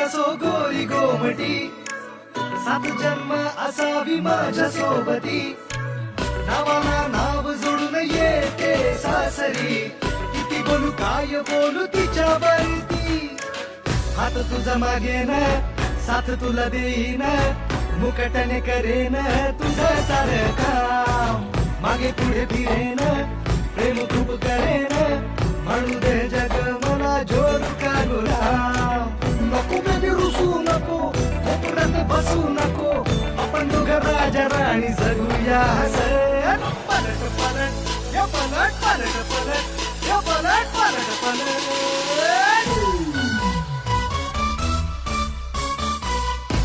असो गोरी गोमटी, सात जन्म असावी माझ्या सोबती. नावाला नाव जोडून येते सासरी, किती बोलू काय बोलू तिच्यावरती. हात तुझा मागेन, साथ तुला देईन, मुकटने करेन तुझं सारं काम. मागे पुढे फिरेन, प्रेम खूप करेन, म्हणू दे जग मला जोर का गुलाम. नको बेबी रुसू नको, कोपऱ्यात बसू नको, आपण दोघं राजा राणी जगूया हसत. पलट पलट या पलट पलट पलट या पलट पलट पलट.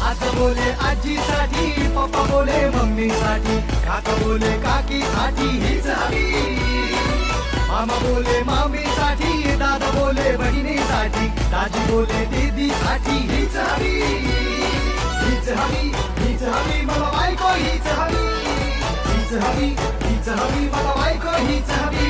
आज बोले आजीसाठी, पप्पा बोले मम्मीसाठी, काका बोले काकीसाठी हीच हवी. मामा बोले मामीसाठी, दादा बोले बहिणीसाठी, दाजी बोले दीदीसाठी हीच हवी. हीच हवी, हीच हवी मला बायको हीच हवी. हीच हवी, हीच हवी मला बायको हीच हवी.